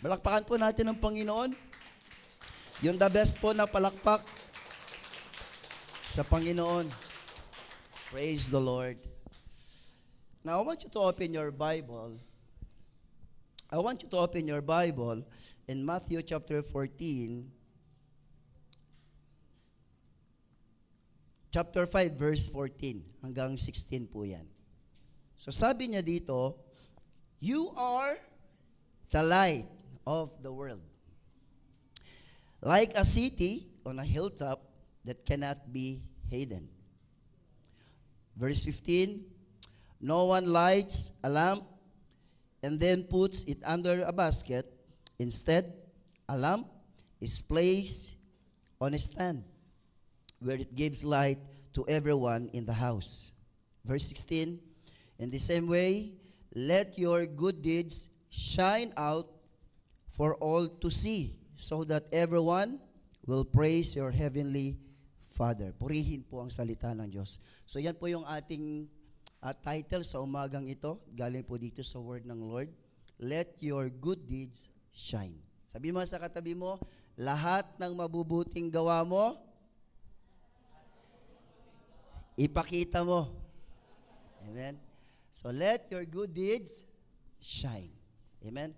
Balakpakan po natin ang Panginoon. Yung the best po na palakpak sa Panginoon. Praise the Lord. Now, I want you to open your Bible. In Matthew chapter 14, chapter 5, verse 14 hanggang 16 po yan. So sabi niya dito, you are the light of the world. Like a city on a hilltop that cannot be hidden. Verse 15, no one lights a lamp and then puts it under a basket. Instead, a lamp is placed on a stand where it gives light to everyone in the house. Verse 16, in the same way, let your good deeds shine out for all to see, so that everyone will praise your heavenly Father. Purihin po ang salita ng Diyos. So yan po yung ating title sa umagang ito. Galing po dito sa word ng Lord. Let your good deeds shine. Sabi mo sa katabi mo, lahat ng mabubuting gawa mo, ipakita mo. Amen? So let your good deeds shine. Amen?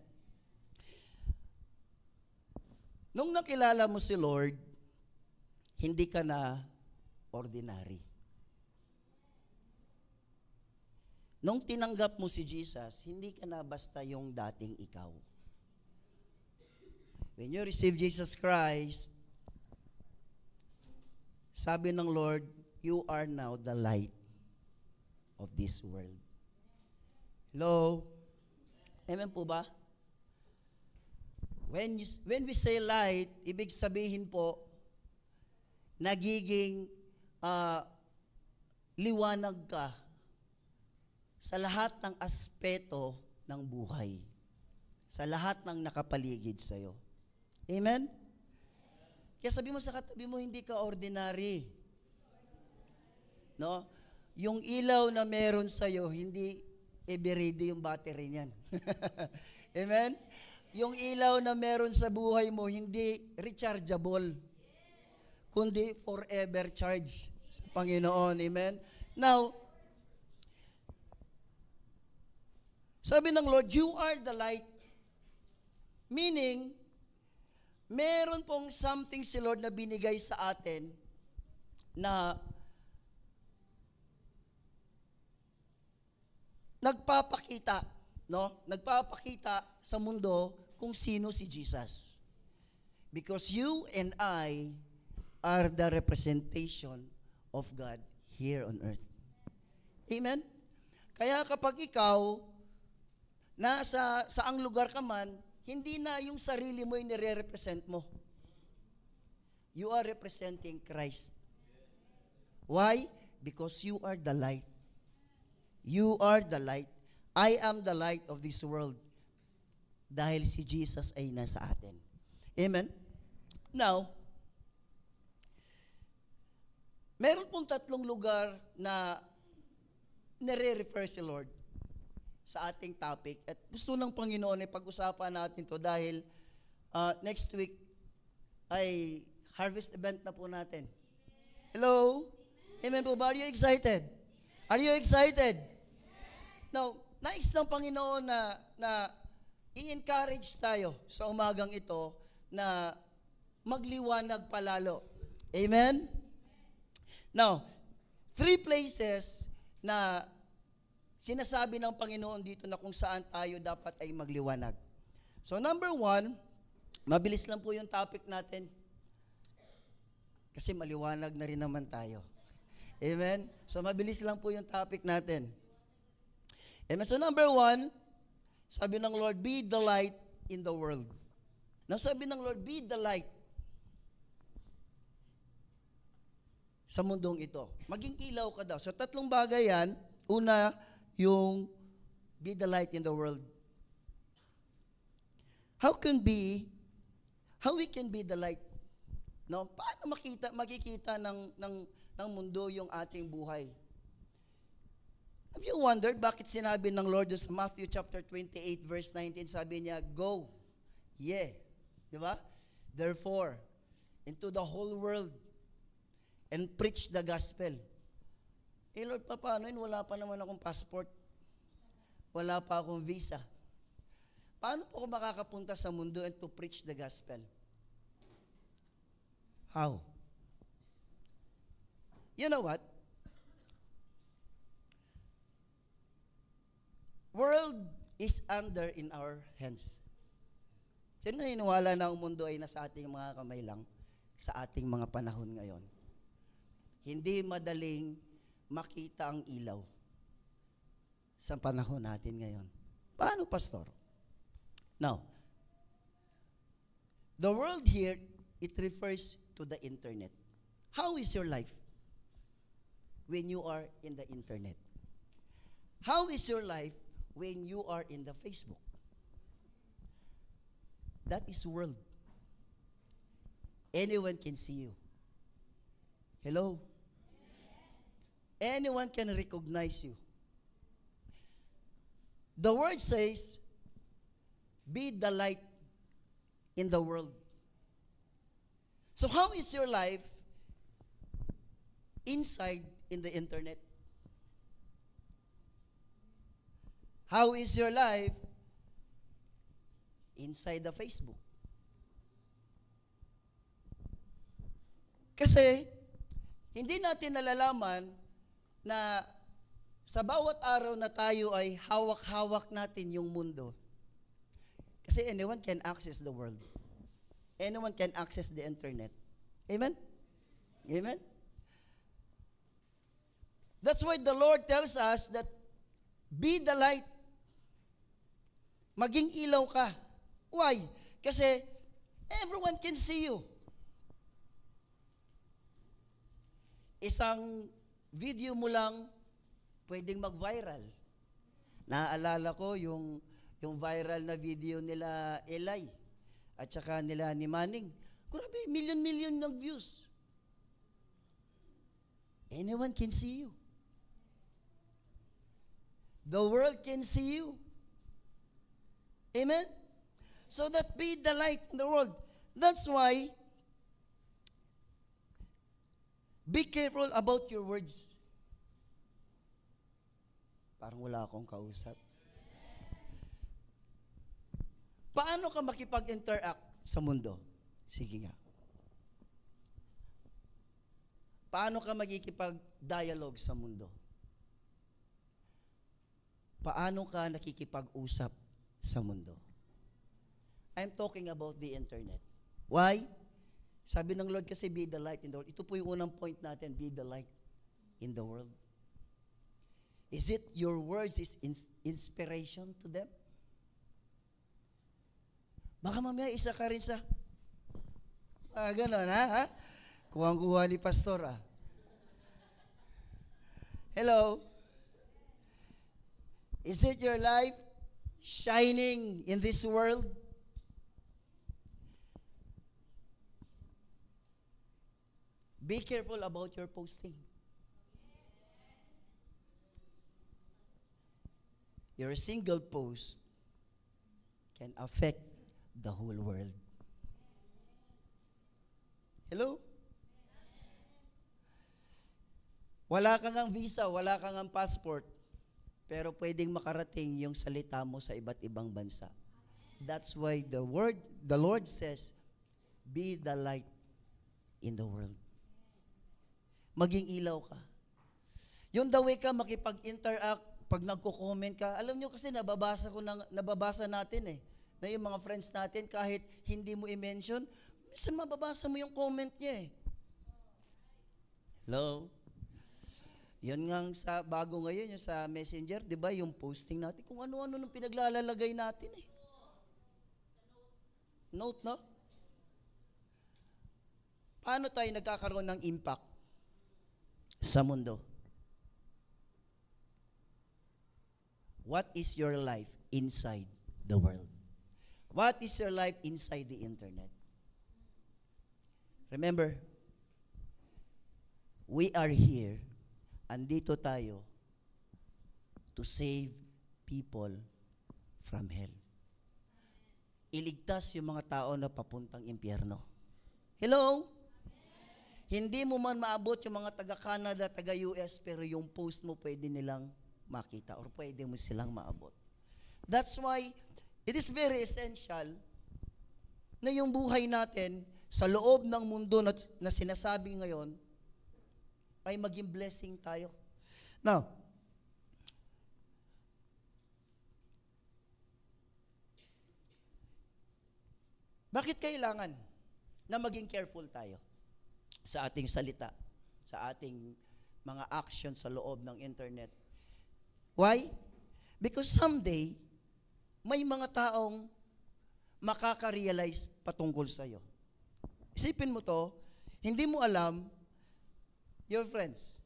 Nung nakilala mo si Lord, hindi ka na ordinary. Nung tinanggap mo si Jesus, hindi ka na basta yung dating ikaw. When you receive Jesus Christ, sabi ng Lord, you are now the light of this world. Hello? Amen po ba? When we say light, ibig sabihin po, nagiging liwanag ka sa lahat ng aspeto ng buhay. Sa lahat ng nakapaligid sa'yo. Amen? Kaya sabi mo sa katabi mo, hindi ka ordinary. No? Yung ilaw na meron sa'yo, hindi everyday yung battery niyan. Amen? Yung ilaw na meron sa buhay mo, hindi rechargeable, kundi forever charge sa Panginoon. Amen? Now, sabi ng Lord, you are the light. Meaning, meron pong something si Lord na binigay sa atin na nagpapakita, no? Nagpapakita sa mundo kung sino si Jesus. Because you and I are the representation of God here on earth. Amen? Kaya kapag ikaw, nasa saang lugar ka man, hindi na yung sarili mo yung nire-represent mo. You are representing Christ. Why? Because you are the light. You are the light. I am the light of this world. Dahil si Jesus ay nasa atin. Amen? Now, meron pong tatlong lugar na nire-refer si Lord sa ating topic. At gusto ng Panginoon ay pag-usapan natin to dahil next week ay harvest event na po natin. Hello? Amen po ba? Are you excited? Are you excited? Now, nais ng Panginoon na i-encourage tayo sa umagang ito na magliwanag palalo. Amen? Now, 3 places na sinasabi ng Panginoon dito na kung saan tayo dapat ay magliwanag. So, number 1, mabilis lang po yung topic natin. Kasi maliwanag na rin naman tayo. Amen? So, mabilis lang po yung topic natin. Amen? So, number 1, sabi ng Lord, be the light in the world. Now, sabi ng Lord, be the light sa mundong ito. Maging ilaw ka daw. So, 3 bagay yan. Una, yung be the light in the world. How we can be the light? No, paano makikita ng mundo yung ating buhay? Have you wondered bakit sinabi ng Lord sa Matthew chapter 28 verse 19, sabi niya, go Yeah. Di ba? Therefore, into the whole world and preach the gospel. Eh Lord, paano yun? Wala pa naman akong passport. Wala pa akong visa. Paano po ako makakapunta sa mundo and to preach the gospel? How? You know what? World is under in our hands. Sino naniniwala na ang mundo ay nasa ating mga kamay lang sa ating mga panahon ngayon? Hindi madaling makita ang ilaw sa panahon natin ngayon. Paano, Pastor? Now, the world here, it refers to the internet. How is your life when you are in the internet? How is your life when you are in the Facebook? That is world. Anyone can see you. Hello? Anyone can recognize you. The word says, be the light in the world. So how is your life inside in the internet? How is your life inside the Facebook? Kasi, hindi natin nalalaman na sa bawat araw na tayo ay hawak-hawak natin yung mundo. Kasi anyone can access the world. Anyone can access the internet. Amen? Amen? That's why the Lord tells us that be the light. Maging ilaw ka. Why? Kasi everyone can see you. Isang video mo lang pwedeng mag-viral. Naaalala ko yung viral na video nila Eli at saka nila ni Manning. Grabe, million ng views. Anyone can see you. The world can see you. Amen? So that be the light in the world. That's why, be careful about your words. Parang wala akong kausap. Paano ka makipag-interact sa mundo? Sige nga. Paano ka makikipag-dialogue sa mundo? Paano ka nakikipag-usap sa mundo? I'm talking about the internet. Why? Sabi ng Lord kasi, be the light in the world. Ito po yung unang point natin, be the light in the world. Is it your words is inspiration to them? Baka mamaya isa ka rin sa, ganon ha? Kuwang-kuha ni Pastor Hello? Is it your life shining in this world? Be careful about your posting. Your single post can affect the whole world. Hello? Wala kang ang visa, wala kang ang passport, pero pwedeng makarating yung salita mo sa iba't ibang bansa. That's why the Lord says, be the light in the world. Maging ilaw ka. Yung the way ka makipag-interact, pag nagko-comment ka, alam nyo kasi nababasa natin na yung mga friends natin, kahit hindi mo i-mention, minsan mababasa mo yung comment niya Hello? Yun nga sa bago ngayon, yung sa Messenger, di ba, yung posting natin, kung ano-ano nung pinaglalagay natin Note, no? Paano tayo nagkakaroon ng impact sa mundo? What is your life inside the world? What is your life inside the internet? Remember, we are here, andito tayo to save people from hell. iligtas yung mga tao na papuntang impyerno. Hello? Hindi mo man maabot yung mga taga-Canada, taga-US, pero yung post mo pwede nilang makita or pwede mo silang maabot. That's why it is very essential na yung buhay natin sa loob ng mundo na sinasabi ngayon ay maging blessing tayo. Now, bakit kailangan na maging careful tayo sa ating salita, sa ating mga action sa loob ng internet? Why? Because someday, may mga taong makaka-realize patungkol sa'yo. Isipin mo to, hindi mo alam, your friends,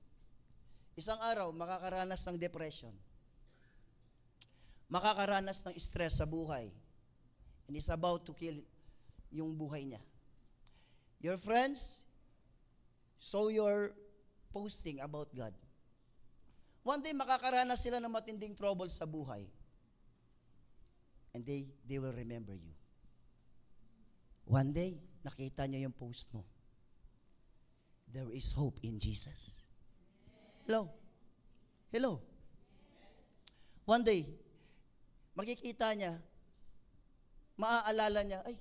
isang araw makakaranas ng depression, makakaranas ng stress sa buhay, and is about to kill yung buhay niya. Your friends, so you're posting about God. One day, makakaranas sila ng matinding trouble sa buhay. And they will remember you. One day, nakita niyo yung post mo. There is hope in Jesus. Hello? Hello? One day, makikita niya, maaalala niya, ay,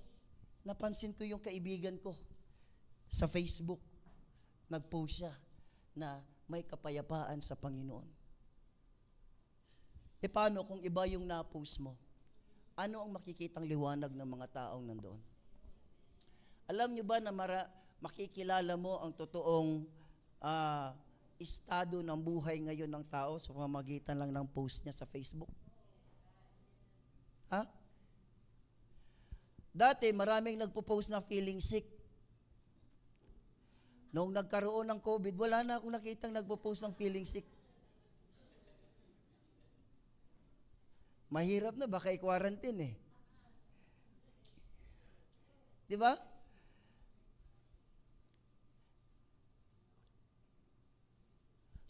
napansin ko yung kaibigan ko sa Facebook. Nag-post siya na may kapayapaan sa Panginoon. E paano kung iba yung na-post mo? Ano ang makikitang liwanag ng mga taong nandoon? Alam niyo ba na makikilala mo ang totoong estado ng buhay ngayon ng tao sa pamamagitan lang ng post niya sa Facebook? Ha? Dati, maraming nagpo-post na feeling sick. Noong nagkaroon ng COVID, wala na akong nakitang nagpo-post ng feeling sick. Mahirap na, baka i-quarantine eh. Di ba?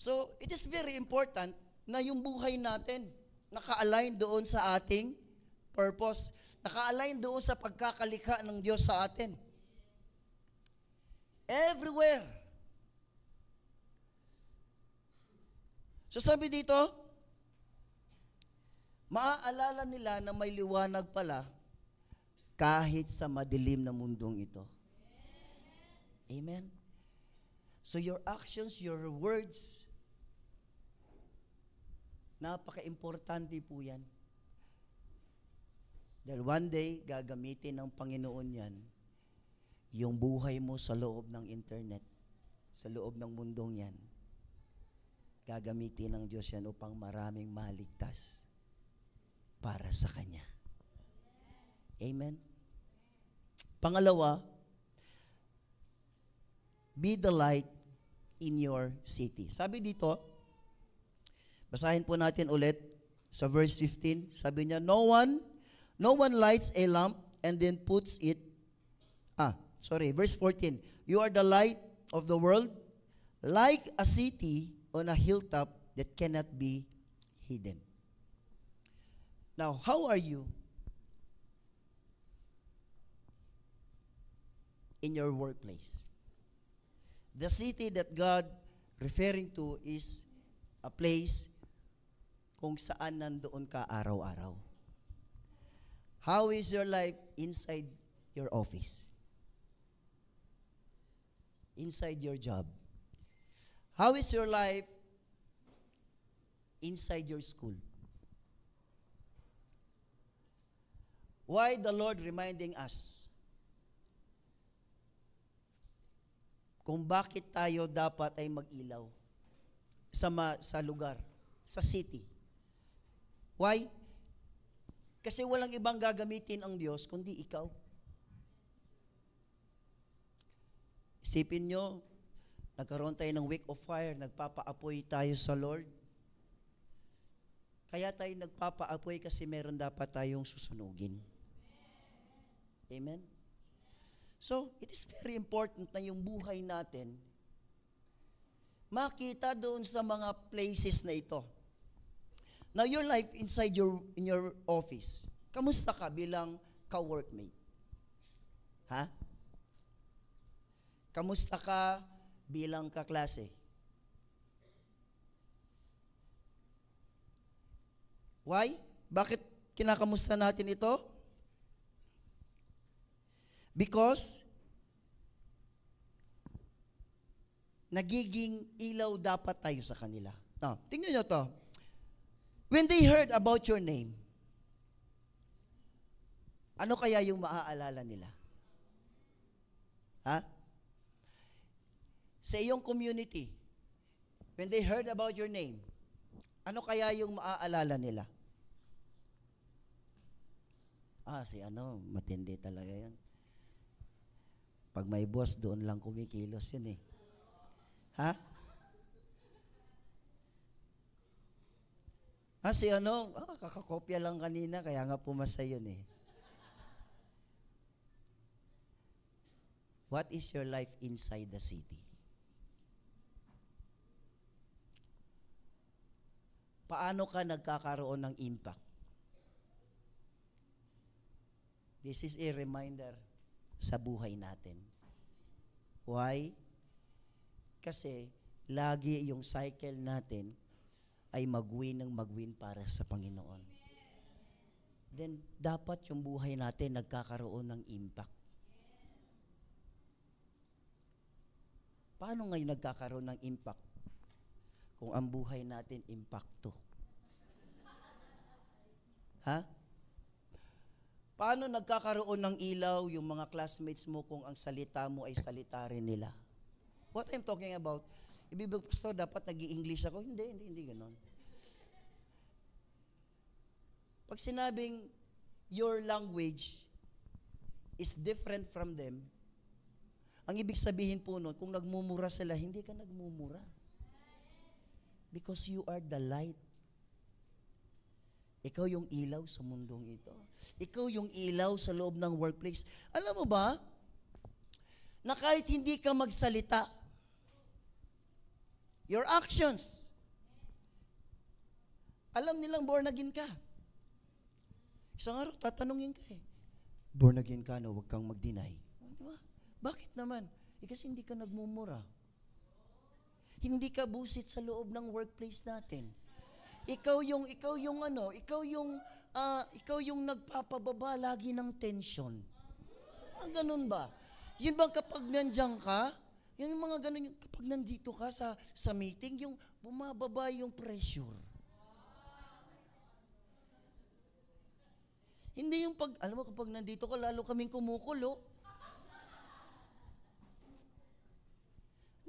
So, it is very important na yung buhay natin naka-align doon sa ating purpose. Naka-align doon sa pagkakalikha ng Diyos sa atin. Everywhere. So sabi dito, maaalala nila na may liwanag pala kahit sa madilim na mundong ito. Amen? So your actions, your words, napaka-importante po yan. Dahil one day, gagamitin ng Panginoon yan, yung buhay mo sa loob ng internet, sa loob ng mundong yan, gagamitin ng Diyos yan upang maraming maligtas para sa Kanya. Amen? Pangalawa, be the light in your city. Sabi dito, basahin po natin ulit sa verse 15, sabi niya, No one lights a lamp and then puts it, verse 14. You are the light of the world, like a city on a hilltop that cannot be hidden. Now, how are you in your workplace? The city that God referring to is a place kung saan nandoon ka araw-araw. How is your life inside your office? Inside your job? How is your life inside your school? Why the Lord reminding us kung bakit tayo dapat ay mag-ilaw sa lugar, sa city? Why? Kasi walang ibang gagamitin ang Diyos kundi ikaw. Isipin nyo, nagkaroon tayo ng week of fire, nagpapaapoy tayo sa Lord. Kaya tayo nagpapaapoy kasi meron dapat tayong susunugin. Amen? So, it is very important na yung buhay natin makita doon sa mga places na ito. Now, your life inside in your office, kamusta ka bilang ka-workmate? Ha? Kamusta ka bilang kaklase? Why? Bakit kinakamusta natin ito? Because nagiging ilaw dapat tayo sa kanila. Now, tingnan nyo to. When they heard about your name, ano kaya yung maaalala nila? Ha? Sa iyong community, when they heard about your name, ano kaya yung maaalala nila? Si matindi talaga yun. Pag may boss, doon lang kumikilos yun eh. Ha? Si kakakopya lang kanina, kaya nga pumasa yun eh. What is your life inside the city? Paano ka nagkakaroon ng impact? This is a reminder sa buhay natin. Why? Kasi lagi yung cycle natin ay mag-win para sa Panginoon. Then, dapat yung buhay natin nagkakaroon ng impact. Paano ngayon nagkakaroon ng impact? Kung ang buhay natin impacto. Ha? Paano nagkakaroon ng ilaw yung mga classmates mo kung ang salita mo ay salita rin nila? What I'm talking about, ibig pastor, dapat nag-i-English ako? Hindi ganon. Pag sinabing your language is different from them, ang ibig sabihin po nun, kung nagmumura sila, hindi ka nagmumura. Because you are the light. Ikaw yung ilaw sa mundong ito. Ikaw yung ilaw sa loob ng workplace. Alam mo ba, na kahit hindi ka magsalita, your actions, alam nilang born again ka. Isang araw, tatanungin ka eh. Born again ka na, huwag kang mag-deny. Diba? Bakit naman? Kasi hindi ka nagmumura. Hindi ka busit sa loob ng workplace natin. Ikaw yung nagpapababa lagi ng tension. Ganun ba? Yun bang kapag nandiyan ka, yun yung mga ganun, yung kapag nandito ka sa meeting, yung bumababa yung pressure. Hindi yung alam mo, kapag nandito ka, lalo kaming kumukulo.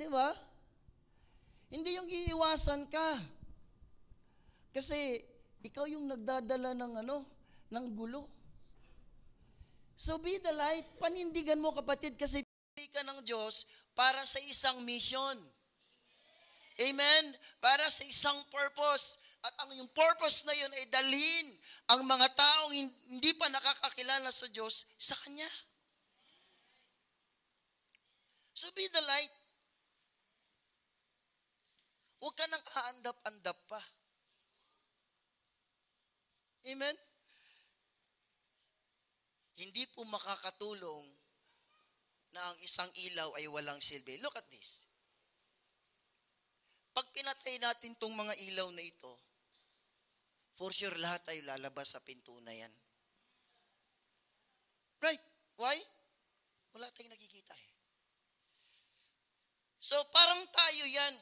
Di ba? Hindi yung iiwasan ka. Kasi ikaw yung nagdadala ng gulo. So be the light. Panindigan mo, kapatid, kasi pinili ka ng Diyos para sa isang mission. Amen? Para sa isang purpose. At yung purpose na yun ay dalhin ang mga taong hindi pa nakakakilala sa Diyos sa Kanya. So be the light. Huwag ka nang aandap-andap pa. Amen? Hindi po makakatulong na ang isang ilaw ay walang silbi. Look at this. Pag pinatay natin tong mga ilaw na ito, for sure lahat tayo lalabas sa pinto na yan. Right? Why? Wala tayong nakikita eh. So parang tayo yan.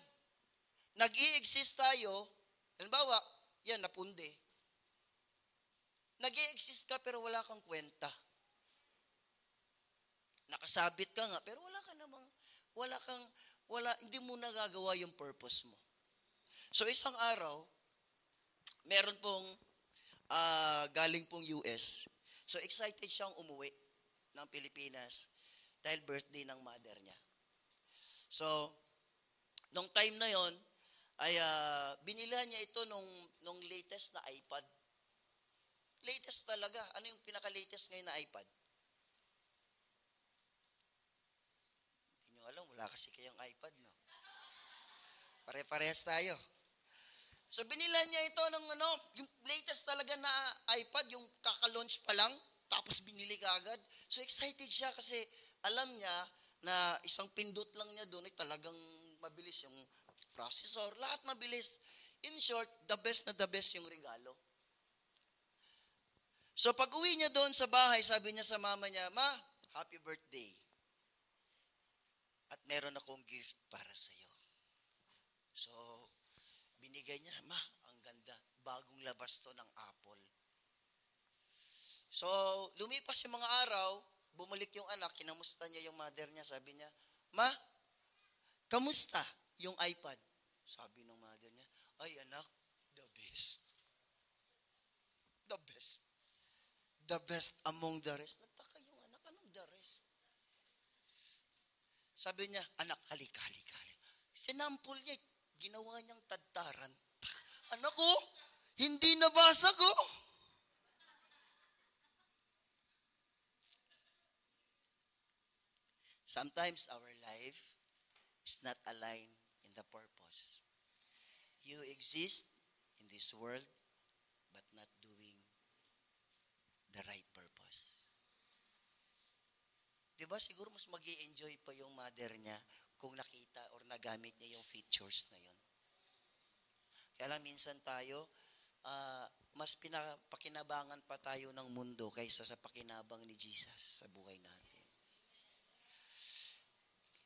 Nag-i-exist tayo, halimbawa, yan, napundi. Nag-i-exist ka pero wala kang kwenta. Nakasabit ka nga, pero hindi mo nagagawa yung purpose mo. So isang araw, meron pong galing pong US. So excited siyang umuwi ng Pilipinas dahil birthday ng mother niya. So, nung time na yon, ay binilhan niya ito nung latest na iPad. Latest talaga. Ano yung pinaka-latest ngayon na iPad? Hindi nyo alam, wala kasi kayong iPad, no? Pare-parehas tayo. So binilhan niya ito ng yung latest talaga na iPad, yung kaka-launch pa lang. Tapos binili ka agad. So excited siya kasi alam niya na isang pindot lang niya doon ay talagang mabilis yung processor. Lahat mabilis. In short, the best na the best yung regalo. So pag uwi niya doon sa bahay, sabi niya sa mama niya, Ma, happy birthday. At meron akong gift para sa iyo. So, binigay niya, Ma, ang ganda. Bagong labas to ng Apple. So, lumipas yung mga araw, bumalik yung anak, kinamusta niya yung mother niya. Sabi niya, Ma, kamusta yung iPad? Sabi ng mother niya, ay anak, the best. The best. The best among the rest. Nagtaka yung anak, anong the rest? Sabi niya, anak, halika. Sinampol niya, ginawa niyang tadtaran. Anak ko, hindi nabasa ko. Sometimes our life is not aligned in the purpose. You exist in this world, but not doing the right purpose. Diba siguro mas mag-i-enjoy pa yung mother niya kung nakita or nagamit niya yung features na yun. Kaya lang minsan tayo, mas pakinabangan pa tayo ng mundo kaysa sa pakinabang ni Jesus sa buhay natin.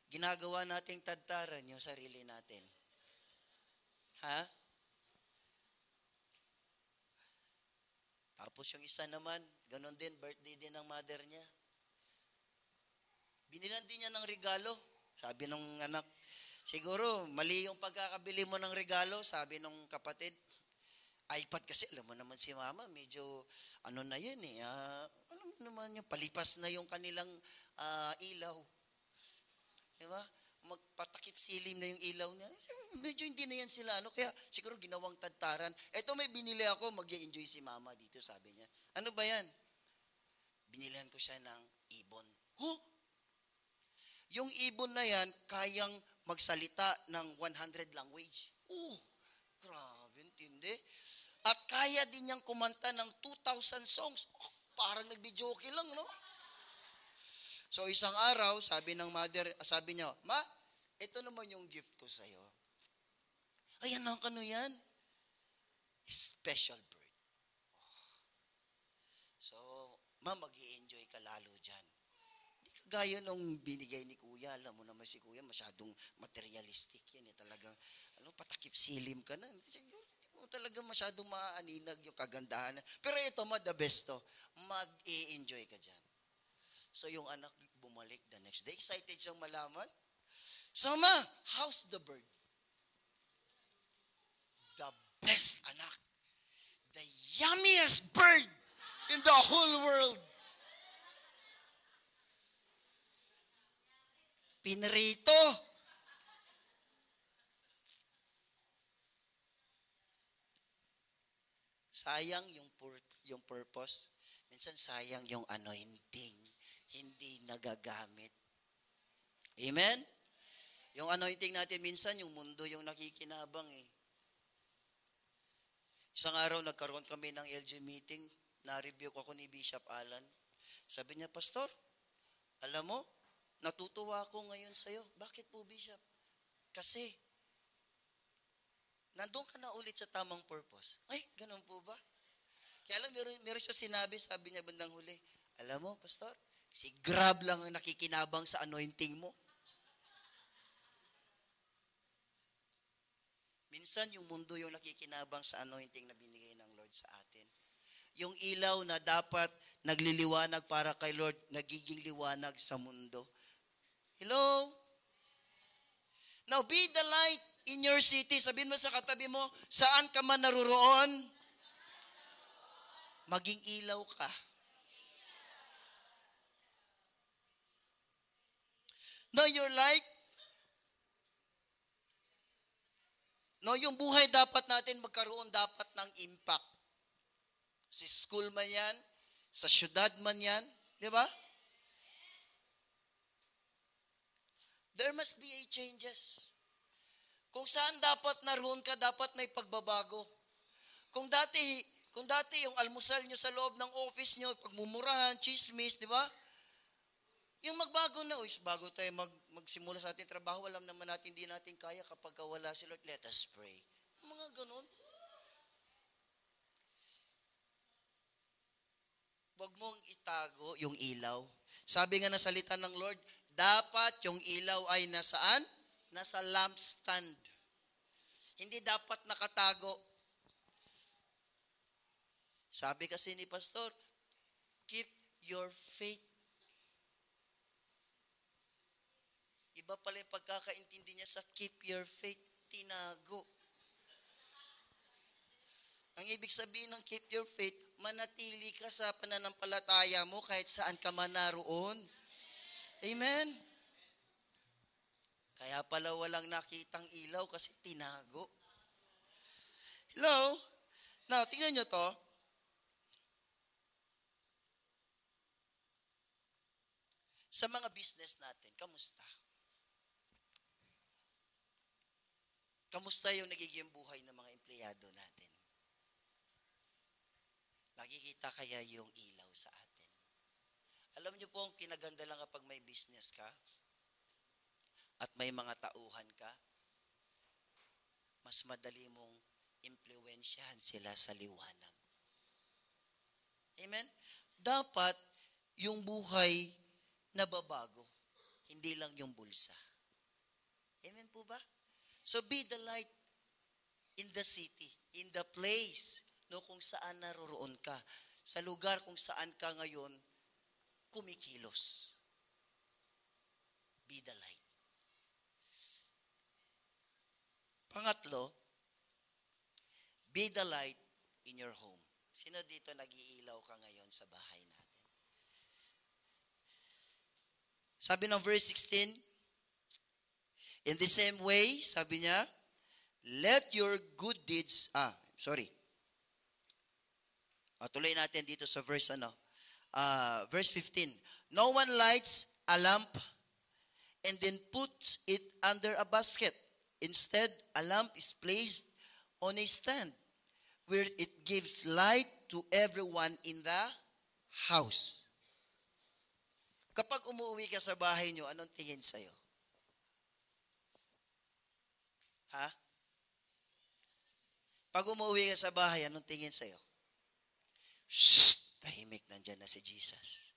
Ginagawa nating tadtaran yung sarili natin. Ha? Tapos yung isa naman, ganun din, birthday din ng mother niya. Binilan din niya ng regalo. Sabi nung anak, siguro mali yung pagkakabili mo ng regalo, sabi nung kapatid. iPad kasi, alam mo naman si mama, medyo ano na yun eh. Ano naman yung palipas na yung kanilang ilaw. Diba? Magpatakip silim na yung ilaw niya. Medyo hindi na yan sila. Kaya siguro ginawang tadtaran. Eto may binili ako, mag-i-enjoy si mama dito, sabi niya. Ano ba yan? Binilihan ko siya ng ibon. Huh? Yung ibon na yan, kayang magsalita ng 100 language. Grabe, intindi. At kaya din niyang kumanta ng 2,000 songs. Parang nag-videoke lang, no? So isang araw, sabi ng mother, sabi niya, Ma, ito naman yung gift ko sa'yo. Ay, anak, ano yan? Special bird. So, Ma, mag-i-enjoy ka lalo dyan. Hindi kagaya nung binigay ni Kuya. Alam mo naman si Kuya, masyadong materialistic yan. Talagang, patakip silim ka na. Siguro, hindi mo talaga masyadong maaninag yung kagandahan. Pero ito, Ma, the best to. Mag-i-enjoy ka dyan. So yung anak bumalik the next day. Excited siyang malaman. So Ma, how's the bird? The best, anak. The yummiest bird in the whole world. Pinrito. Sayang yung purpose. Minsan sayang yung anointing. Hindi nagagamit. Amen? Yung anointing natin, minsan yung mundo yung nakikinabang eh. Isang araw, nagkaroon kami ng LG meeting. Na-review ako ni Bishop Alan. Sabi niya, Pastor, alam mo, natutuwa ako ngayon sa'yo. Bakit po, Bishop? Kasi, nandun ka na ulit sa tamang purpose. Ay, ganun po ba? Kaya alam, meron siya sinabi, sabi niya bandang huli, alam mo, Pastor, si Grab lang ang nakikinabang sa anointing mo. Minsan, yung mundo yung nakikinabang sa anointing na binigay ng Lord sa atin. Yung ilaw na dapat nagliliwanag para kay Lord, nagiging liwanag sa mundo. Hello? Now, be the light in your city. Sabihin mo sa katabi mo, saan ka man naruroon, maging ilaw ka. No, your light, no, yung buhay dapat natin magkaroon dapat ng impact. Sa school man yan, sa syudad man yan, di ba? There must be a changes. Kung saan dapat naroon ka, dapat may pagbabago. Kung Kung dati yung almusal nyo sa loob ng office nyo, pagmumurahan, chismis, di ba? Yung magbago na, bago tayo magsimula sa ating trabaho, alam naman natin, hindi natin kaya kapag wala si Lord, let us pray. Mga ganun. Huwag mong itago yung ilaw. Sabi nga na salita ng Lord, dapat yung ilaw ay nasaan? Nasa lampstand. Hindi dapat nakatago. Sabi kasi ni Pastor, keep your faith. Iba pala yung pagkakaintindi niya sa keep your faith, tinago. Ang ibig sabihin ng keep your faith, manatili ka sa pananampalataya mo kahit saan ka man naroon. Amen? Kaya pala walang nakitang ilaw kasi tinago. Hello? Now, tingnan nyo to. Sa mga business natin, kamusta? Kamusta yung nagiging buhay ng mga empleyado natin? Nakikita kaya yung ilaw sa atin? Alam niyo po, ang kinaganda lang kapag may business ka at may mga tauhan ka, mas madali mong impluwensyahan sila sa liwanag. Amen? Dapat yung buhay nababago, hindi lang yung bulsa. Amen po ba? So be the light in the city, in the place, no, kung saan naroroon ka, sa lugar kung saan ka ngayon kumikilos. Be the light. Pangatlo, be the light in your home. Sino dito nag-iilaw ka ngayon sa bahay natin? Sabi ng verse 16, in the same way, sabi niya, let your good deeds, tuloy natin dito sa verse verse 15. No one lights a lamp and then puts it under a basket. Instead, a lamp is placed on a stand where it gives light to everyone in the house. Kapag umuwi ka sa bahay nyo, anong tingin sa'yo? Ha? Pag umuwi ka sa bahay, anong tingin sa'yo? Shhh! Tahimik, nandyan na si Jesus.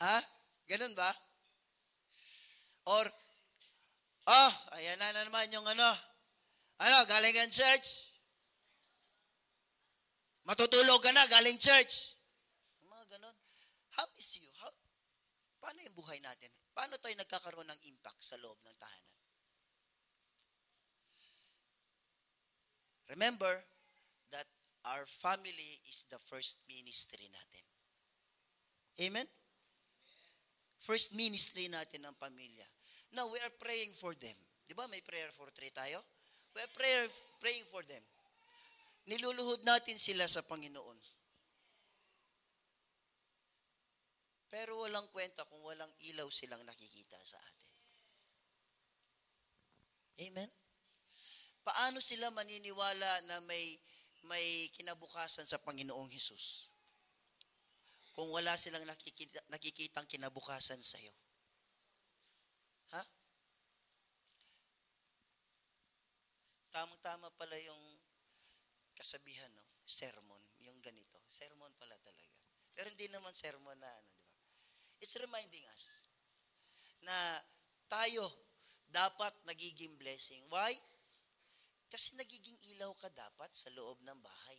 Ha? Ganun ba? Or, ayan na naman yung galing kang church? Matutulog ka na, galing church. Mga ganun. How is you? Paano yung buhay natin? Paano tayo nagkakaroon ng impact sa loob ng tahanan? Remember that our family is the first ministry natin. Amen? First ministry natin ng pamilya. Now, we are praying for them. Di ba may prayer for 3 tayo? We are praying for them. Niluluhod natin sila sa Panginoon. Pero walang kwenta kung walang ilaw silang nakikita sa atin. Amen? Paano sila maniniwala na may kinabukasan sa Panginoong Hesus kung wala silang nakikitang kinabukasan sa iyo? Ha? Tamang-tama pala yung kasabihan, no? Sermon, yung ganito. Sermon pala talaga. Pero hindi naman sermon na di ba? It's reminding us na tayo dapat nagiging blessing. Why? Kasi nagiging ilaw ka dapat sa loob ng bahay.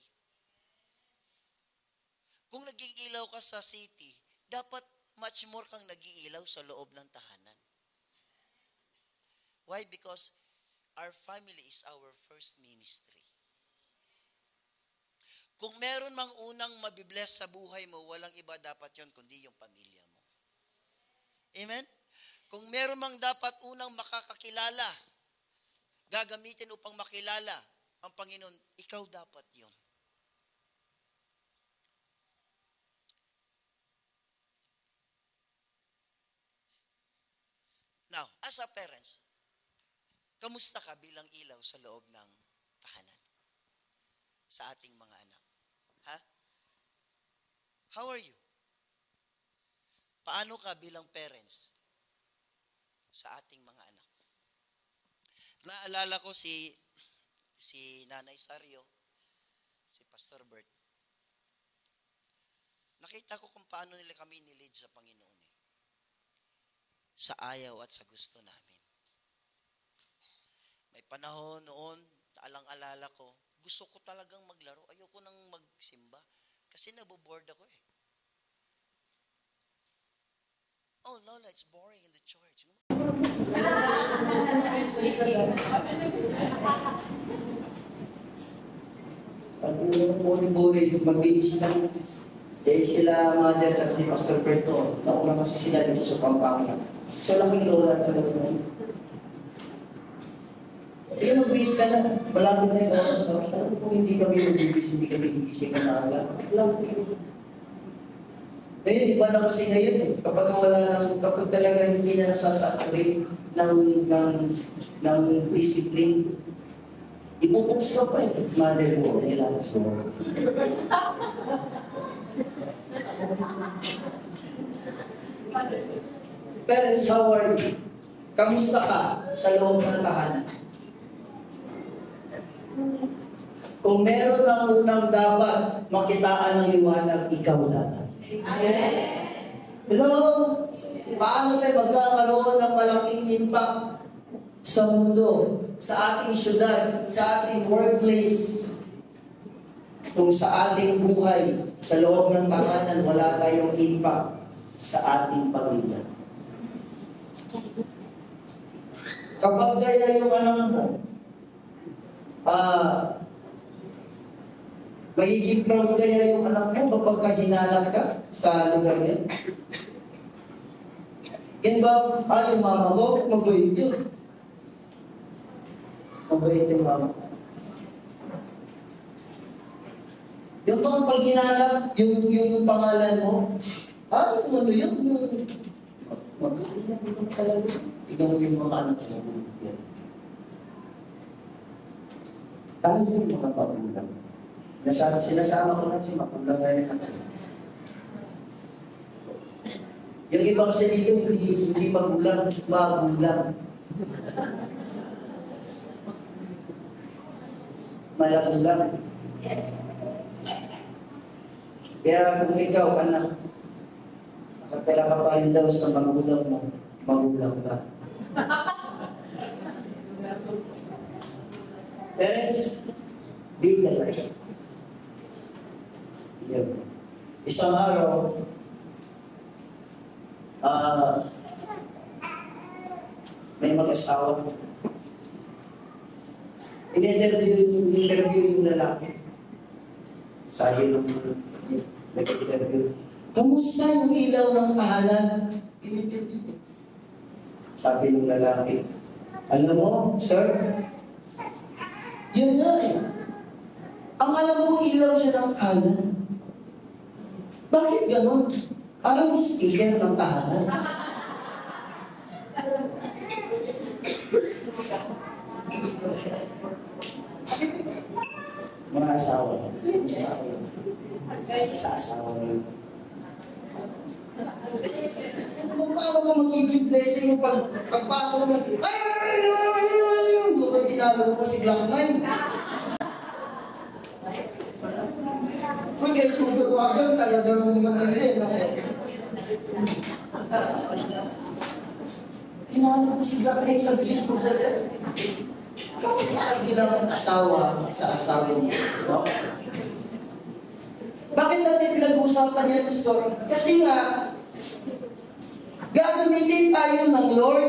Kung naging ilaw ka sa city, dapat much more kang nag-iilaw sa loob ng tahanan. Why? Because our family is our first ministry. Kung meron mang unang mabibless sa buhay mo, walang iba dapat yon kundi yung pamilya mo. Amen? Kung meron mang dapat unang makakakilala, gagamitin upang makilala ang Panginoon, ikaw dapat yon. Now, as a parents, kamusta ka bilang ilaw sa loob ng tahanan? Sa ating mga anak. Ha? How are you? Paano ka bilang parents sa ating mga anak? Naalala ko si Nanay Sario, si Pastor Bert. Nakita ko kung paano nila kami nilid sa Panginoon. Sa ayaw at sa gusto namin. May panahon noon, alang-alala ko, gusto ko talagang maglaro. Ayoko nang magsimba. Kasi naboboard ako eh. Oh, Lola, it's boring in the church. Buri-buri, magbibis lang. Eh sila mother at si Pastor Berto, nauna kasi sila dito sa Pampanga. So laking lola talaga mo. Kaya magbibis ka na, malapit na yung oras. Alam kung hindi kami magbibis, hindi kami gigising na aga. Ngayon, di ba na kasi ngayon eh, kapag talaga hindi na nasasaturate ng discipline, ipupups ka pa eh, mother mo, nila. So, parents, how are you? Kamusta ka sa loob ng tahanan? Kung meron ng unang dapat makitaan ng liwanag, ikaw dapat. Hello? Paano tayo magkakaroon ng malaking impact sa mundo, sa ating syudad, sa ating workplace, kung sa ating buhay, sa loob ng tahanan, wala tayong impact sa ating pamilya? Kapag gaya yung anak mo, magiging proud kaya yung anak mo kapag hinanap ka sa lugar niya? Yan ba, yung mama mo, mabait yun. Mabait yung mama. Yung pag hinanap, yung pangalan mo, yung ano yun, yung mabait na, hindi mo talaga. Tignan mo yung mga anak mo. Yan. Tayo yung mga pagulang. Sinasama ko na si magulang na rin. Yung ibang kasi dito, hindi magulang, magulang. Malagulang. Kaya kung ikaw, anak, nakatira ka pa rin daw sa magulang mo, magulang ka. Parents, be the light. Isang araw, may mag-asawa. In-interview yung lalaki. Sabi nung nag-interview, kamusta yung ilaw ng tahanan? In-interview. Sabi nung lalaki, alam mo, sir, yun nga eh. Ang alam ko, ilaw siya ng tahanan. Bakit ganon? Parang speaker ng tahanan. Mga asawa. Sa asawa yun. Kung paano ka magiging blessing yung pagpasok mo, kung ginagawa mo si Glock 9. Kung kayo tugawagan, talagang matindi. Tinanong ko si Glock 9 sa bilis mo sa left. Kamusta ka bilang asawa sa asawa niya? No? Bakit natin pinag-uusapan yan, Pastor? Kasi nga, gagamitin tayo ng Lord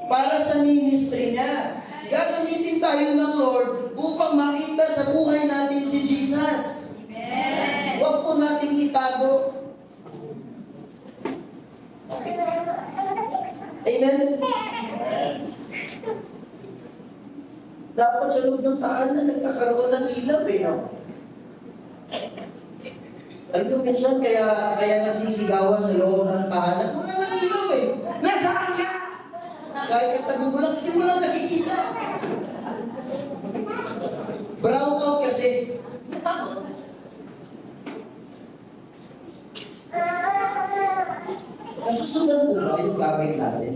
para sa ministry niya. Gagamitin tayo ng Lord upang makita sa buhay natin si Jesus. Amen. Huwag po natin itago. Amen? Dapat sa loob ng tahanan nagkakaroon ng ilaw eh, no? Alam minsan kaya nagsisigawan sa loob ng tahanan, wala nang ilaw eh. Nasaan ka? Kahit katabi mo lang kasi walang nakikita. Brown out kasi. Nasusundan po ba yung topic natin?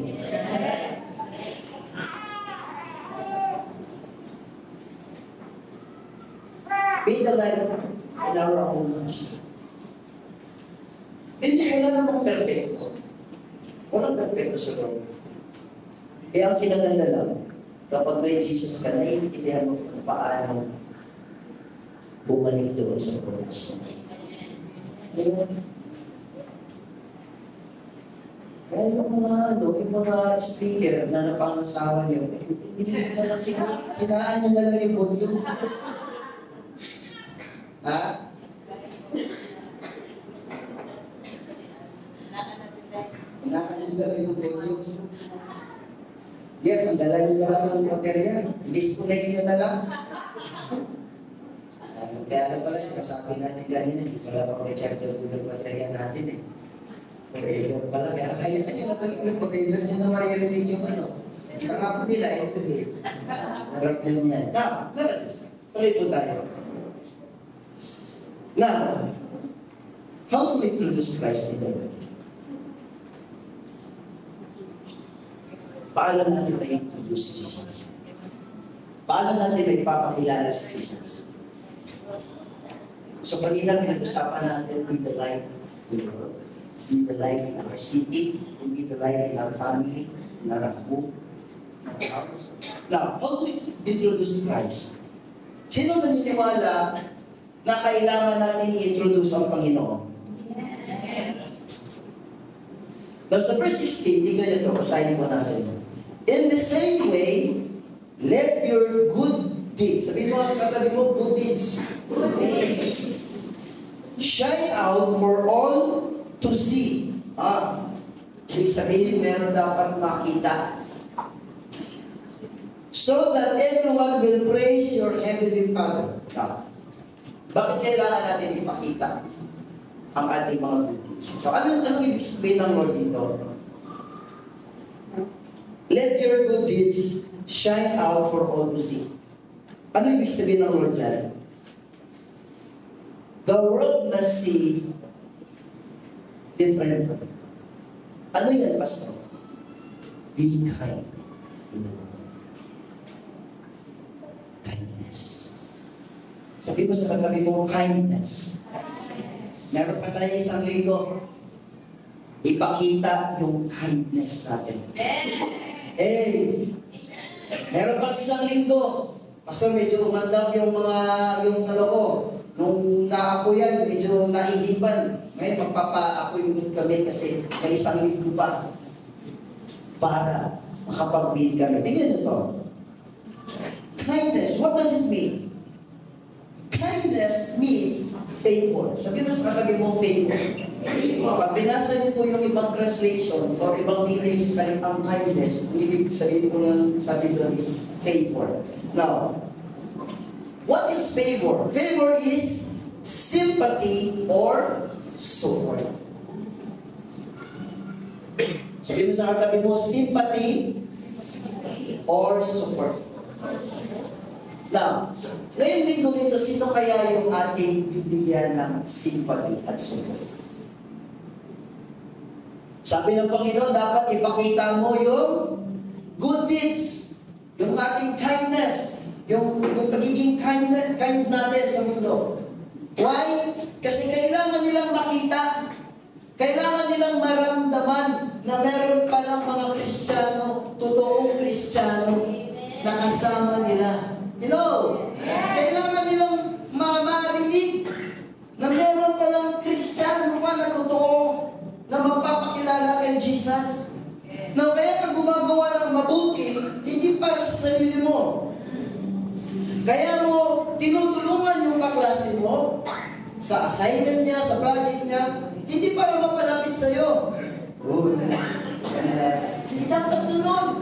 Be the light in our own lives. Hindi, wala namang perfecto. Walang perfecto sa Lord. Kaya ang kinaganda lang, kapag may Jesus ka, naiintindihan mo kung paano bumalik doon sa promise. Kaya yung mga speaker na napangasawa niyo, hindi na lang siguro, kinaan niyo na lang yung volume. Ha? Kinaan niyo na lang yung volume. Yan, magdala niyo na lang ng material. Disconnect niyo na lang. Kaya alam pala, sinasabi natin ganyan, hindi pala mag-recharge yung material natin eh. Pag-ailer pala, kaya niyo na talaga yung pag-ailer niyo na maririnig yung ano. Karap nila, ito eh. Narap nyo niya. Now, look at this. Tuloy po tayo. Now, how to introduce Christ in the world? Paano natin ma-introduce Jesus? Paano natin maipapakilala si Jesus? So, kanina pinag-usapan natin, be the light in the world. Be the light in our city, and be the light in our family, in our home, in our house. Now, how to introduce Christ? Sino naniniwala na kailangan natin i-introduce ang Panginoon? Now, sa verse 16, tingnan nyo ito, basahin mo natin. In the same way, let your good deeds, sabihin mo sa katabi mo, good deeds. Good deeds. Shine out for all to see. Ibig sabihin, meron dapat makita. So that everyone will praise your heavenly Father. Bakit kailangan natin ipakita ang ating mga good deeds? So, anong ibig sabihin ng Lord dito? Let your good deeds shine out for all to see. Ano ibig sabihin ng Lord dyan? The world must see different. Ano yan, Pastor? Be kind in the world. Kindness. Sabi mo sa katabi mo, kindness. Meron pa tayo isang linggo. Ipakita yung kindness natin. Hey! Meron pang isang linggo. Pastor, medyo umandam yung ano ko. Nung naapo yan, medyo naihipan. Ngayon, magpapa-apoy yung kami kasi may isang linggo pa para makapag-meet kami. Tingnan ito. Kindness, what does it mean? Kindness means favor. Sabi mo sa katabi mo, favor. Pag binasa niyo po yung ibang translation or ibang meaning sa salitang kindness, ibig sabihin ko lang sabi doon is favor. Now, what is favor? Favor is sympathy or support. Sabi mo sa katabi mo, sympathy or support. Now, ngayon linggo nito, sino kaya yung ating bibigyan ng sympathy at support? Sabi ng Panginoon, dapat ipakita mo yung good deeds, yung ating kindness, yung pagiging kind natin sa mundo. Why? Kasi kailangan nilang makita, kailangan nilang maramdaman na meron palang mga Kristiyano, totoong Kristiyano, na kasama nila. Hello? Kailangan nilang marinig na meron palang Kristiyano pa na totoo na magpapakilala kay Jesus. Na kaya kang gumagawa ng mabuti, hindi para sa sarili mo. Kaya mo tinutulungan yung kaklase mo sa assignment niya, sa project niya, hindi para mapalapit sa'yo. Hindi dapat nun.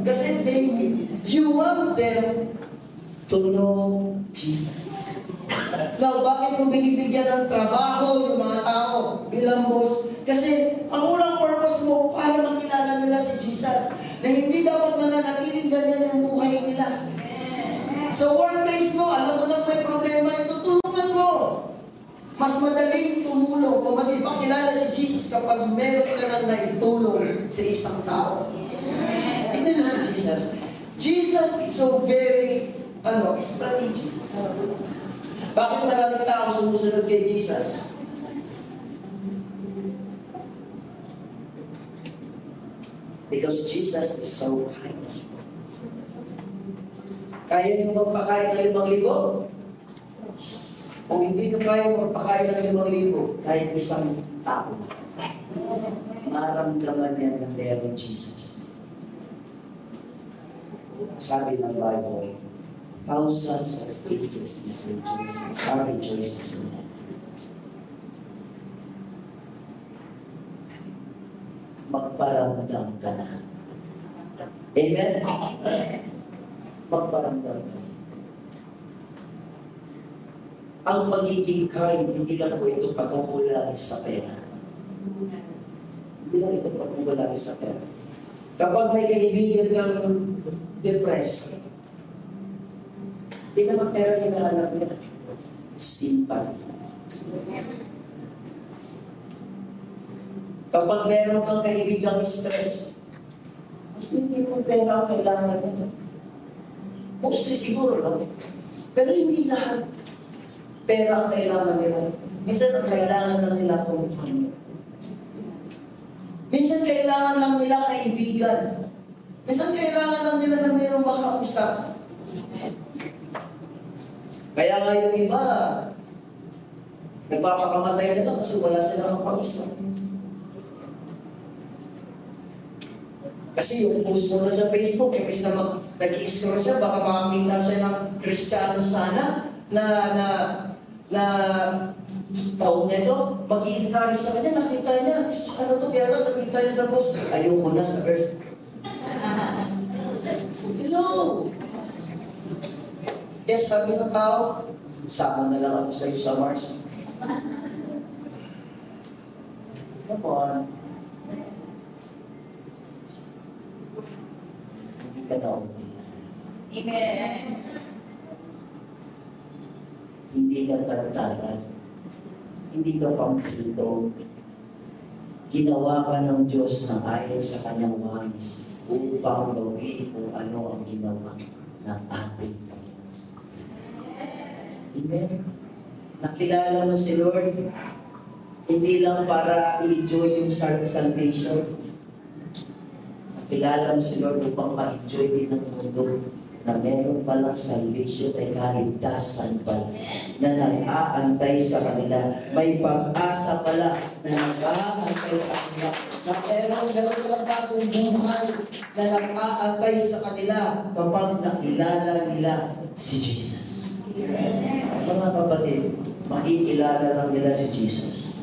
Kasi you want them to know Jesus. Now, bakit mo binibigyan ng trabaho yung mga tao bilang boss? Kasi ang unang purpose mo para makilala nila si Jesus. Na hindi dapat nananatiling ganyan yung buhay nila. Sa workplace mo, alam mo na may problema, itutulungan mo. Mas madaling tumulong o magpakilala si Jesus kapag meron ka nang naitulong sa isang tao. Tingnan mo si Jesus. Jesus is so very, strategic. Bakit maraming tao sumusunod kay Jesus? Because Jesus is so kind. Kaya niyo magpakain ng 5,000? Kung hindi nyo kaya magpakain ng 5,000, kahit isang tao, maramdaman niya na meron Jesus. Sabi ng Bible, thousands of angels is rejoicing, are rejoicing in heaven. Magparamdam ka na. Amen? Magparamdam ka. Ang magiging kind, hindi lang po ito patungkol lagi sa pera. Hindi lang ito patungkol lagi sa pera. Kapag may kaibigan kang depressed, hindi naman pera hinahanap niya. Sympathy. Kapag meron kang kaibigang stress, mas hindi mo pera ang kailangan niya. Mostly siguro lang. Pero hindi lahat. Pera ang kailangan nila. Minsan ang kailangan lang nila kung ano. Minsan kailangan lang nila kaibigan. Minsan kailangan lang nila na mayroong makausap. Kaya nga yung iba, nagpapakamatay nila kasi wala silang pag-isip. Kasi yung post mo na sa Facebook, imbis na nag-i-scroll siya, baka makakita siya ng Kristiyano sana na taon niya ito, mag-i-encourage sa kanya, nakita niya, ano to, kaya lang nakita niya sa post, ayoko na sa earth. Hello! Yes, kami ng tao, sama na lang ako sa iyo sa Mars. Come on. Hindi ka na okay. Amen. Hindi ka tantaran. Hindi ka pamplito. Ginawa ka ng Diyos na ayon sa kanyang wangis upang gawin kung ano ang ginawa ng ating Panginoon. Amen. Nakilala mo si Lord, hindi lang para i-enjoy yung salvation. Nakilala mo si Lord upang ma-enjoy din ng mundo na meron palang salvation ay kaligtasan pala na nag-aantay sa kanila. May pag-asa pala na nag-aantay sa kanila. Na meron palang bagong buhay na nag-aantay sa kanila kapag nakilala nila si Jesus. Mga kapatid, makikilala lang nila si Jesus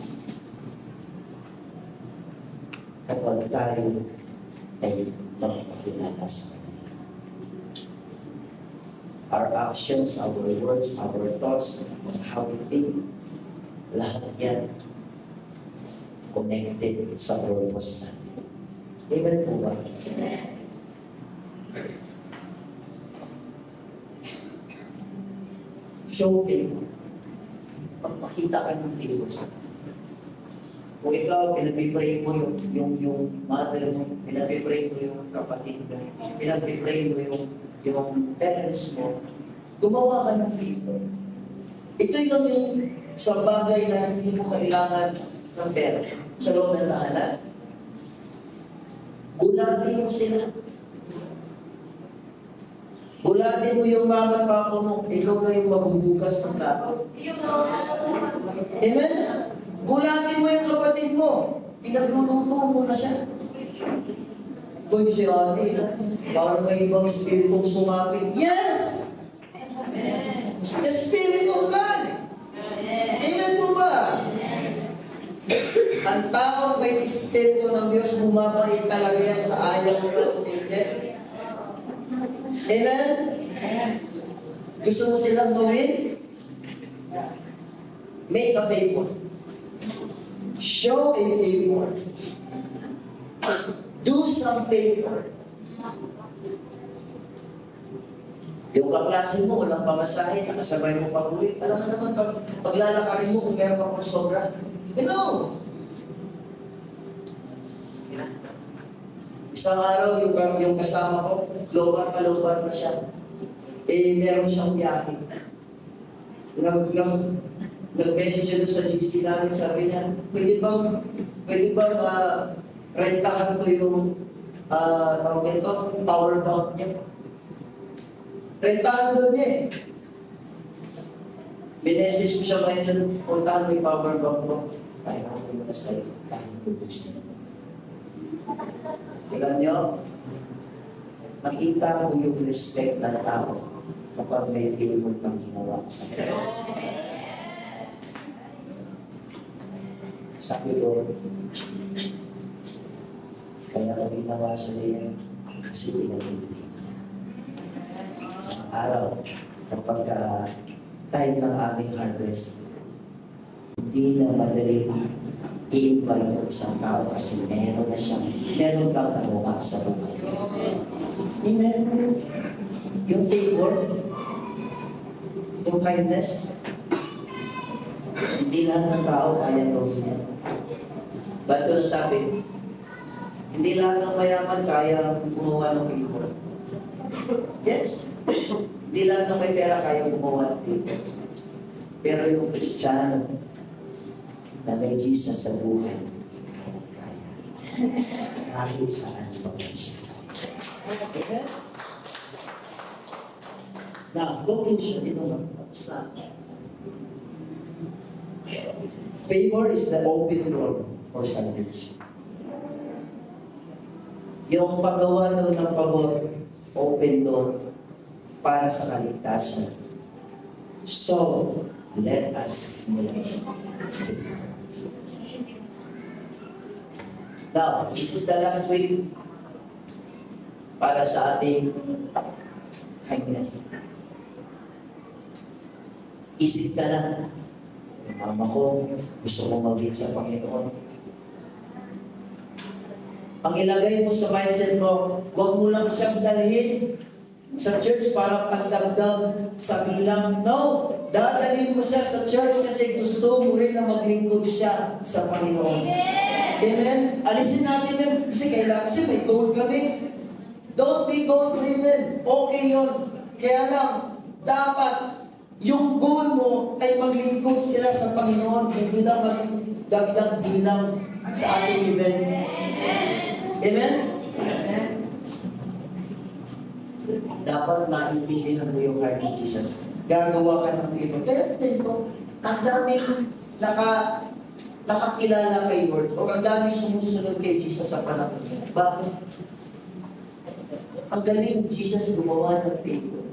kapag tayo ay magpakilala sa kanila. Our actions, our words, our thoughts, how we think, lahat yan connected sa purpose natin. Amen po ba? Show favor. Magpakita ka ng favor sa atin. Kung ikaw, pinag-pray mo yung mother mo, pinag-pray mo yung kapatid mo, pinag-pray mo yung parents mo, gumawa ka ng favor. Ito lang yung sa bagay na hindi mo kailangan ng pera. Sa loob ng tahanan, gulatin mo sila. Gulatin mo yung mama at papa mo, ikaw na yung maghuhugas ng plato. Amen? Gulatin mo yung kapatid mo, pinagluluto mo na siya. Kung si ate, parang may ibang spiritong sumapit. Yes! Amen. The Spirit of God. Amen po ba? Ang taong may Espiritu ng Diyos, bumabait talaga yan sa ayaw ng angel. Amen? Gusto mo silang gawin? Make a favor. Show a favor. Do some favor. Yung kaklase mo, walang pamasahe, nakasabay mo pag-uwi. Alam mo naman, paglalakarin mo kung meron ka pang sobra. Isang araw, yung kasama ko, lobar na siya. Meron siyang biyahe. Nag-message siya doon sa GC namin, sabi niya, pwede bang rentahan ko yung power bank niya. Rentahan doon niya eh. Minessage ko siya ngayon, puntahan mo yung power bank ko. Ay, ako mo na sa'yo, kahit gusto. Alam niyo, makita mo yung respect ng tao kapag may favor kang ginawa sa kanya. Sabi ko, kaya ko ginawa sa niya kasi pinag-ibig. Sa araw, kapag time ng aming harvest, hindi na madali i-invite yung isang tao kasi meron kang nagawa sa buhay. Amen. Yung favor, yung kindness, hindi lahat ng tao kaya gawin yan. Ba't ito sabi, hindi lahat ng mayaman kaya gumawa ng favor. Yes. Hindi lahat ng may pera kaya gumawa ng favor. Pero yung Kristiyano na may Jesus sa buhay, kaya. Kahit saan pa siya. Okay? Now, conclusion, ito na. Basta. Favor is the open door for salvation. Yung paggawa ng pabor, open door para sa kaligtasan. So, let us make favor. Now, this is the last week para sa ating kindness. Isip ka lang, mama ko, gusto kong mag-lead sa Panginoon. Ang ilagay mo sa mindset mo, huwag mo lang siyang dalhin sa church para pagdagdag sa bilang. No! Dadalhin mo siya sa church kasi gusto mo rin na maglingkod siya sa Panginoon. Amen? Alisin natin yun kasi may goal kami. Don't be goal-driven. Okay yun. Kaya lang, dapat yung goal mo ay maglingkod sila sa Panginoon, hindi na maging dagdag bilang sa ating event. Amen? Dapat maintindihan mo yung heart ni Jesus. Gagawa ka ng favor. Kaya din ko, ang daming nakakilala kay Lord o ang daming sumusunod kay Jesus sa panahon niya. Bakit? Ang galing Jesus gumawa ng favor.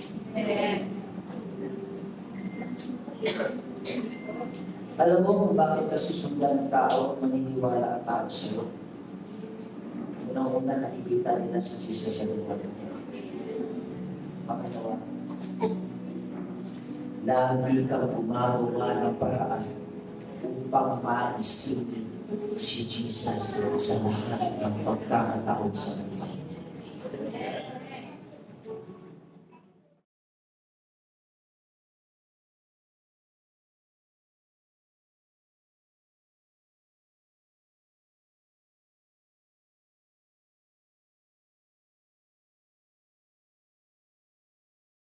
Alam mo kung bakit ka susundan ng tao, maniniwala ang tao sa iyo. Unang-una nakikita nila sa Jesus sa lugar niya. Pangalawa, lagi kang gumagawa ng paraan upang maisipin si Jesus sa lahat ng pagkakataon sa